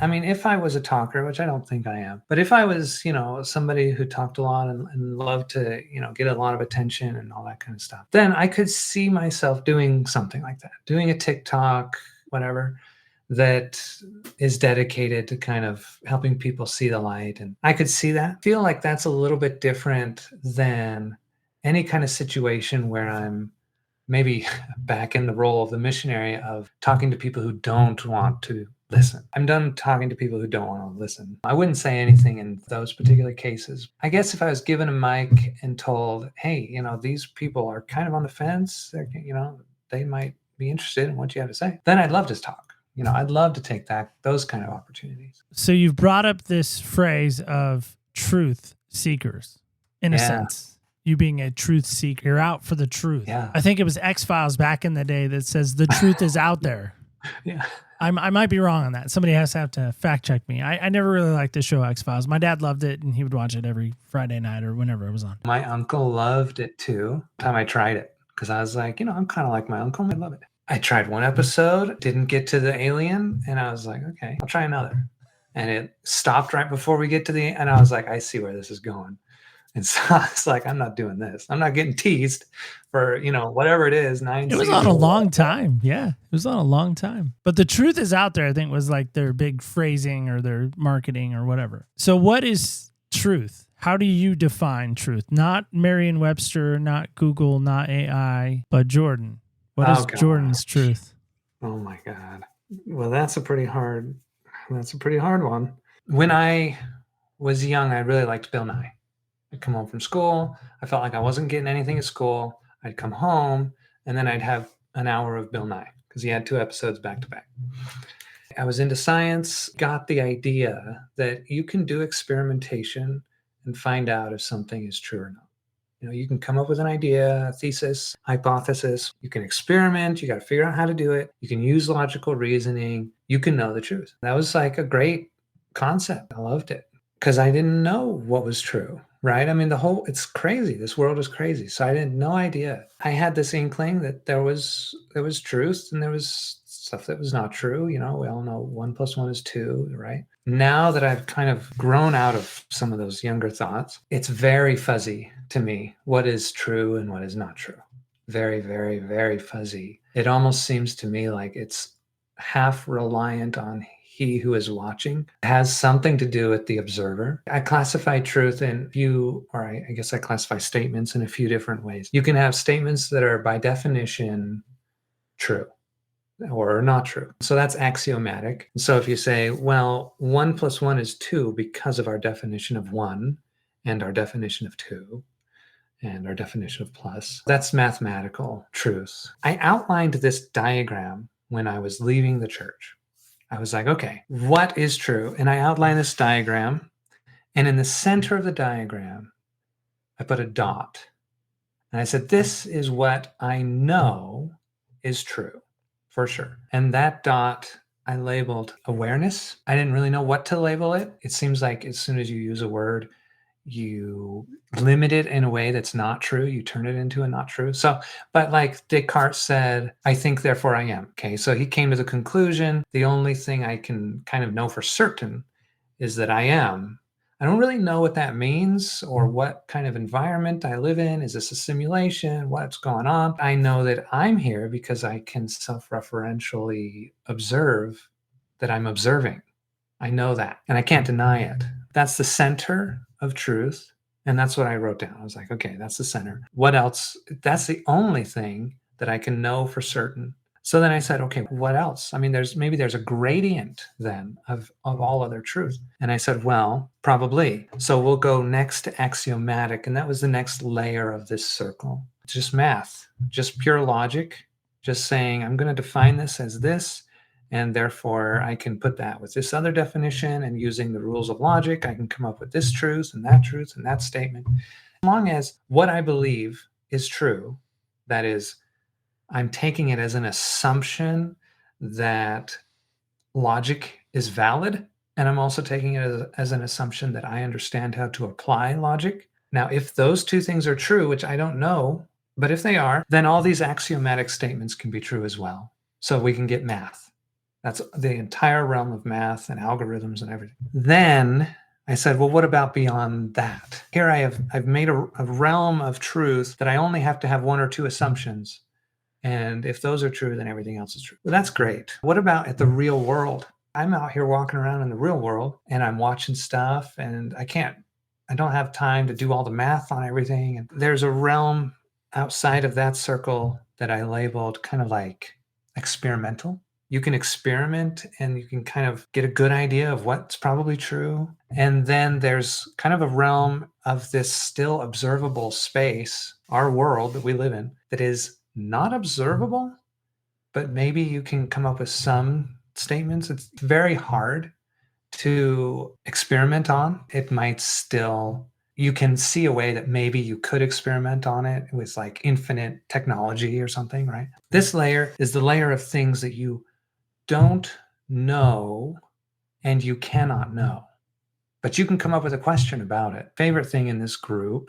if I was a talker, which I don't think I am, but if I was, somebody who talked a lot and loved to, get a lot of attention and all that kind of stuff, then I could see myself doing something like that, doing a TikTok, whatever, that is dedicated to kind of helping people see the light. And I could see that. Feel like that's a little bit different than any kind of situation where I'm maybe back in the role of the missionary of talking to people who don't want to listen. I'm done talking to people who don't want to listen. I wouldn't say anything in those particular cases. I guess if I was given a mic and told, hey, these people are kind of on the fence, they might be interested in what you have to say, then I'd love to talk. I'd love to take those kind of opportunities. So you've brought up this phrase of truth seekers, in a sense. You being a truth seeker. You're out for the truth. Yeah. I think it was X-Files back in the day that says the truth is out there. Yeah. I might be wrong on that. Somebody has to have to fact check me. I never really liked the show X-Files. My dad loved it, and he would watch it every Friday night or whenever it was on. My uncle loved it too. Time I tried it, because I was like, I'm kind of like my uncle. I love it. I tried one episode, didn't get to the alien, and I was like, okay, I'll try another. And it stopped right before we get to and I was like, I see where this is going. And so I was like, I'm not doing this. I'm not getting teased for, whatever it is, 9 seasons. It was on a long time. Yeah, it was on a long time. But the truth is out there, I think, was like their big phrasing or their marketing or whatever. So what is truth? How do you define truth? Not Merriam-Webster, not Google, not AI, but Jordan. What is Jordan's truth? Oh my God. Well, that's a pretty hard one. When I was young, I really liked Bill Nye. I'd come home from school. I felt like I wasn't getting anything at school. I'd come home and then I'd have an hour of Bill Nye because he had 2 episodes back to back. I was into science, got the idea that you can do experimentation and find out if something is true or not. You can come up with an idea, a thesis, hypothesis. You can experiment. You got to figure out how to do it. You can use logical reasoning. You can know the truth. That was like a great concept. I loved it because I didn't know what was true, right? I mean, it's crazy. This world is crazy. So I had no idea. I had this inkling that there was truth and there was stuff that was not true. We all know 1 + 1 is 2, right? Now that I've kind of grown out of some of those younger thoughts, it's very fuzzy to me what is true and what is not true. Very, very, very fuzzy. It almost seems to me like it's half reliant on he who is watching. It has something to do with the observer. I classify truth I guess I classify statements in a few different ways. You can have statements that are by definition true or not true. So that's axiomatic. So if you say, well, 1 + 1 is 2 because of our definition of 1 and our definition of 2 and our definition of plus, that's mathematical truth. I outlined this diagram when I was leaving the church. I was like, okay, what is true? And I outlined this diagram. And in the center of the diagram, I put a dot. And I said, this is what I know is true. For sure. And that dot I labeled awareness. I didn't really know what to label it. It seems like as soon as you use a word, you limit it in a way that's not true. You turn it into a not true. So, but like Descartes said, I think, therefore I am. Okay. So he came to the conclusion, the only thing I can kind of know for certain is that I am. I don't really know what that means or what kind of environment I live in. Is this a simulation? What's going on? I know that I'm here because I can self-referentially observe that I'm observing. I know that, and I can't deny it. That's the center of truth. And that's what I wrote down. I was like, okay, that's the center. What else? That's the only thing that I can know for certain. So then I said, okay, what else? I mean, there's a gradient then of all other truth. And I said, well, probably. So we'll go next to axiomatic. And that was the next layer of this circle. Just math, just pure logic, just saying, I'm going to define this as this. And therefore, I can put that with this other definition, and using the rules of logic, I can come up with this truth and that statement. As long as what I believe is true, that is, I'm taking it as an assumption that logic is valid, and I'm also taking it as an assumption that I understand how to apply logic. Now, if those two things are true, which I don't know, but if they are, then all these axiomatic statements can be true as well. So we can get math. That's the entire realm of math and algorithms and everything. Then I said, well, what about beyond that? Here I've made a realm of truth that I only have to have one or two assumptions. And if those are true, then everything else is true. Well, that's great. What about at the real world? I'm out here walking around in the real world and I'm watching stuff, and I don't have time to do all the math on everything. And there's a realm outside of that circle that I labeled kind of like experimental. You can experiment and you can kind of get a good idea of what's probably true. And then there's kind of a realm of this still observable space, our world that we live in, that is not observable, but maybe you can come up with some statements. It's very hard to experiment on. It might still, you can see a way that maybe you could experiment on it with like infinite technology or something, right? This layer is the layer of things that you don't know and you cannot know, but you can come up with a question about it. Favorite thing in this group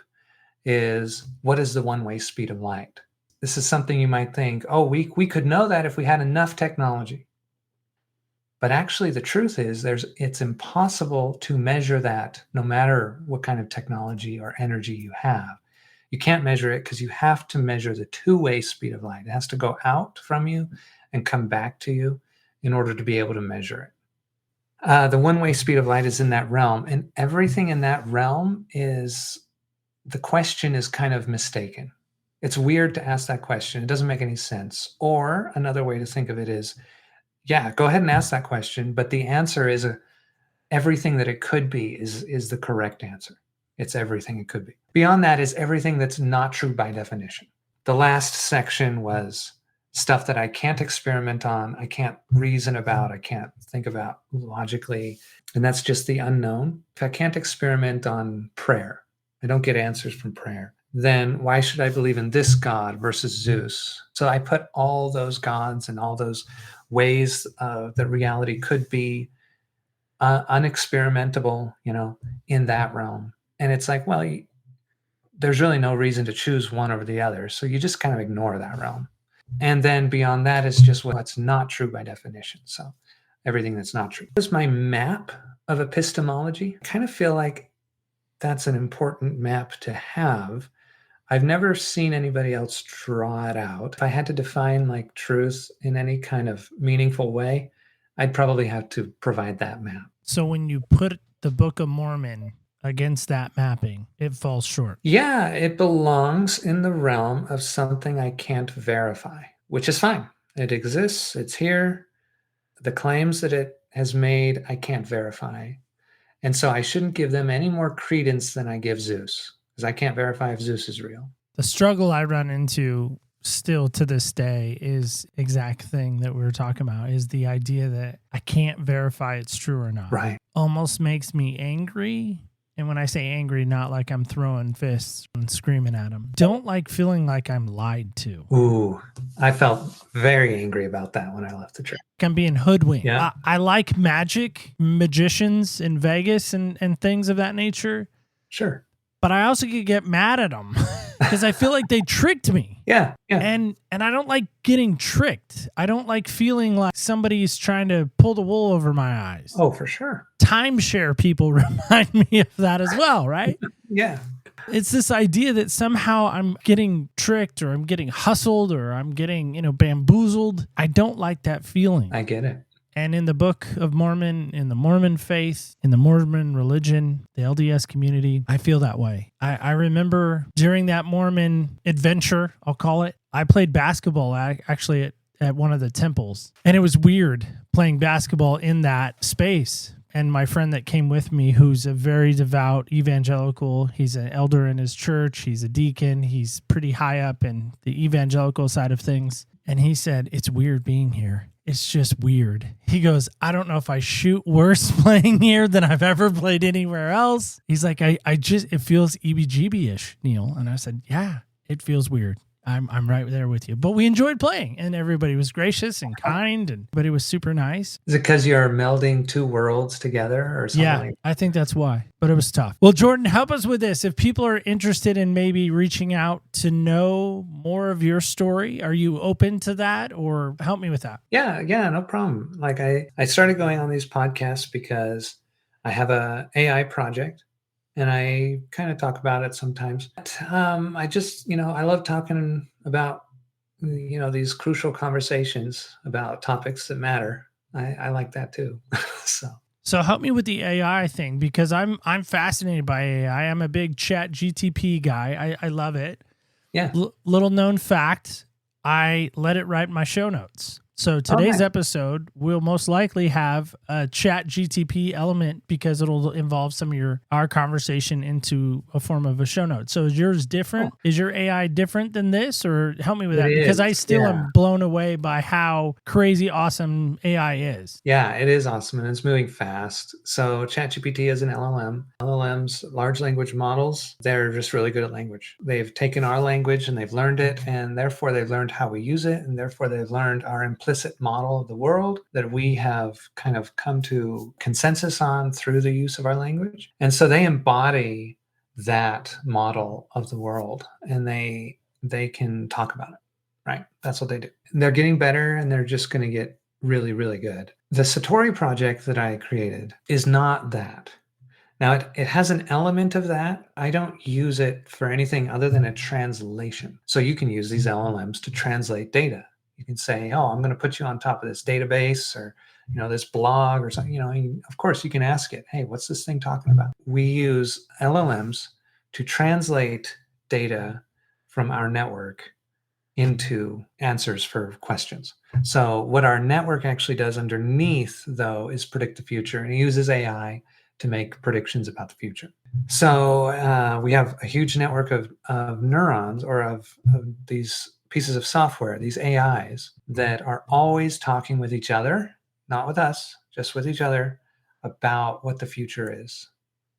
is, what is the one-way speed of light? This is something you might think, oh, we could know that if we had enough technology. But actually the truth is it's impossible to measure that no matter what kind of technology or energy you have. You can't measure it because you have to measure the two-way speed of light. It has to go out from you and come back to you in order to be able to measure it. The one-way speed of light is in that realm, and everything in that realm is, the question is kind of mistaken. It's weird to ask that question. It doesn't make any sense. Or another way to think of it is, yeah, go ahead and ask that question, but the answer is everything that it could be is the correct answer. It's everything it could be. Beyond that is everything that's not true by definition. The last section was stuff that I can't experiment on, I can't reason about, I can't think about logically, and that's just the unknown. If I can't experiment on prayer, I don't get answers from prayer, then why should I believe in this God versus Zeus? So I put all those gods and all those ways that reality could be unexperimentable, in that realm. And it's like, well, there's really no reason to choose one over the other. So you just kind of ignore that realm. And then beyond that is just what's not true by definition. So everything that's not true. This is my map of epistemology. I kind of feel like that's an important map to have. I've never seen anybody else draw it out. If I had to define like truth in any kind of meaningful way, I'd probably have to provide that map. So when you put the Book of Mormon against that mapping, it falls short. Yeah, it belongs in the realm of something I can't verify, which is fine. It exists, it's here. The claims that it has made, I can't verify. And so I shouldn't give them any more credence than I give Zeus, because I can't verify if Zeus is real. The struggle I run into still to this day is exact thing that we were talking about, is the idea that I can't verify it's true or not. Right. Almost makes me angry. And when I say angry, not like I'm throwing fists and screaming at them. Don't like feeling like I'm lied to. Ooh, I felt very angry about that when I left the church. I'm being hoodwinked. Yeah. I like magic, magicians in Vegas and things of that nature. Sure. but I also could get mad at them because I feel like they tricked me. Yeah. And I don't like getting tricked. I don't like feeling like somebody's trying to pull the wool over my eyes. Oh, for sure. Timeshare people remind me of that as well, right? Yeah. It's this idea that somehow I'm getting tricked or I'm getting hustled or I'm getting, bamboozled. I don't like that feeling. I get it. And in the Book of Mormon, in the Mormon faith, in the Mormon religion, the LDS community, I feel that way. I remember during that Mormon adventure, I'll call it, I played basketball actually at one of the temples. And it was weird playing basketball in that space. And my friend that came with me, who's a very devout evangelical, he's an elder in his church, he's a deacon, he's pretty high up in the evangelical side of things. And he said, it's weird being here. It's just weird. He goes, I don't know if I shoot worse playing here than I've ever played anywhere else. He's like, it feels EBGB-ish, Neil. And I said, yeah, it feels weird. I'm right there with you. But we enjoyed playing, and everybody was gracious and kind, but it was super nice. Is it because you're melding two worlds together or something? Yeah, I think that's why. But it was tough. Well, Jordan, help us with this. If people are interested in maybe reaching out to know more of your story, are you open to that, or help me with that? Yeah, no problem. Like I started going on these podcasts because I have a AI project. And I kind of talk about it sometimes. I just, I love talking about, these crucial conversations about topics that matter. I like that too. So help me with the AI thing, because I'm fascinated by AI. I'm a big Chat GTP guy. I love it. Yeah. Little known fact, I let it write my show notes. So today's episode will most likely have a Chat GTP element because it'll involve some of our conversation into a form of a show note. So is yours different? Is your AI different than this, or help me with that? Because I still am blown away by how crazy awesome AI is. Yeah, it is awesome, and it's moving fast. So ChatGPT is an LLM. LLMs, large language models, they're just really good at language. They've taken our language and they've learned it, and therefore they've learned how we use it, and therefore they've learned our implicit model of the world that we have kind of come to consensus on through the use of our language. And so they embody that model of the world, and they can talk about it, right? That's what they do. And they're getting better, and they're just going to get really, really good. The Satori project that I created is not that. Now, it has an element of that. I don't use it for anything other than a translation. So you can use these LLMs to translate data. You can say, oh, I'm going to put you on top of this database or, this blog or something. Of course, you can ask it, hey, what's this thing talking about? We use LLMs to translate data from our network into answers for questions. So what our network actually does underneath, though, is predict the future, and it uses AI to make predictions about the future. So we have a huge network of neurons, or of these pieces of software, these AIs that are always talking with each other, not with us, just with each other, about what the future is.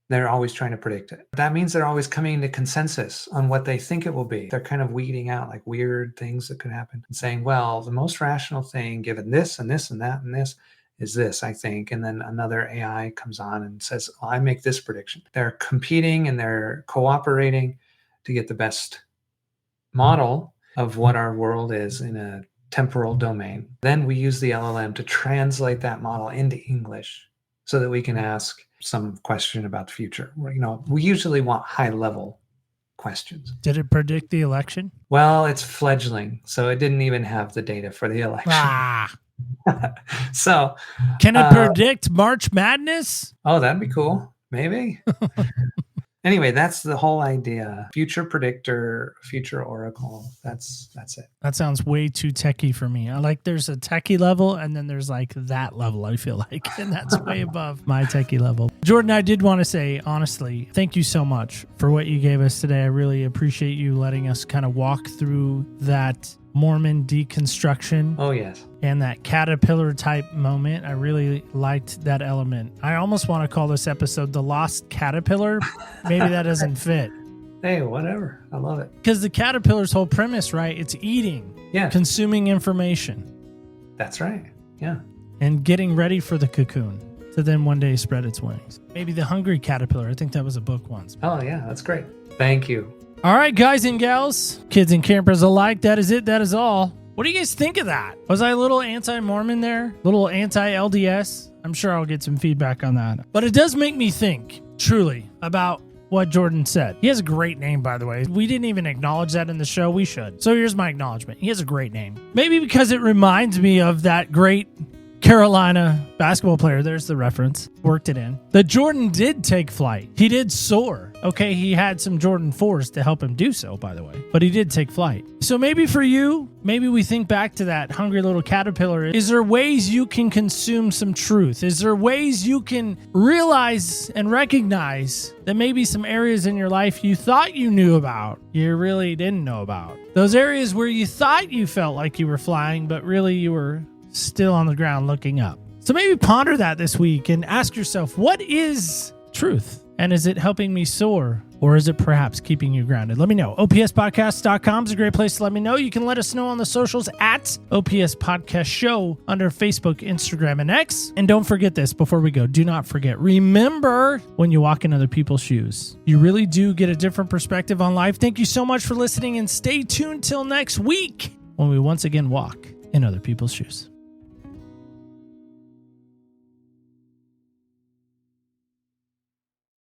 They're always trying to predict it. That means they're always coming to consensus on what they think it will be. They're kind of weeding out like weird things that could happen and saying, well, the most rational thing given this and this and that and this is this, I think. And then another AI comes on and says, well, I make this prediction. They're competing and they're cooperating to get the best model of what our world is in a temporal domain. Then we use the LLM to translate that model into English so that we can ask some question about the future. We usually want high-level questions. Did it predict the election? Well, it's fledgling, so it didn't even have the data for the election. So, can it predict March Madness? Oh, that'd be cool. Maybe. Anyway, that's the whole idea. Future predictor, future oracle. That's it. That sounds way too techie for me. There's a techie level, and then there's like that level, I feel like. And that's way above my techie level. Jordan, I did want to say, honestly, thank you so much for what you gave us today. I really appreciate you letting us kind of walk through that Mormon deconstruction. Oh, yes. And that caterpillar type moment. I really liked that element. I almost want to call this episode The Lost Caterpillar. Maybe that doesn't fit. Hey, whatever. I love it. Because the caterpillar's whole premise, right? It's eating, consuming information. That's right. Yeah. And getting ready for the cocoon. to then one day spread its wings. Maybe the hungry caterpillar. I think that was a book once. Oh, yeah, that's great. Thank you. All right, guys and gals, kids and campers alike, that is it. That is all. What do you guys think of that? Was I a little anti-Mormon there? A little anti-LDS? I'm sure I'll get some feedback on that. But it does make me think, truly, about what Jordan said. He has a great name, by the way. We didn't even acknowledge that in the show. We should. So here's my acknowledgement. He has a great name. Maybe because it reminds me of that great Carolina basketball player, there's the reference, worked it in, that Jordan did take flight. He did soar. Okay, he had some Jordan 4s to help him do so, by the way, but he did take flight. So maybe for you, maybe we think back to that hungry little caterpillar. Is there ways you can consume some truth? Is there ways you can realize and recognize that maybe some areas in your life you thought you knew about, you really didn't know about? Those areas where you thought you felt like you were flying, but really you were still on the ground looking up. So maybe ponder that this week and ask yourself, what is truth? And is it helping me soar, or is it perhaps keeping you grounded? Let me know. OPSpodcast.com is a great place to let me know. You can let us know on the socials at OPS Podcast Show under Facebook, Instagram, and X. And don't forget this before we go. Do not forget. Remember, when you walk in other people's shoes, you really do get a different perspective on life. Thank you so much for listening, and stay tuned till next week when we once again walk in other people's shoes.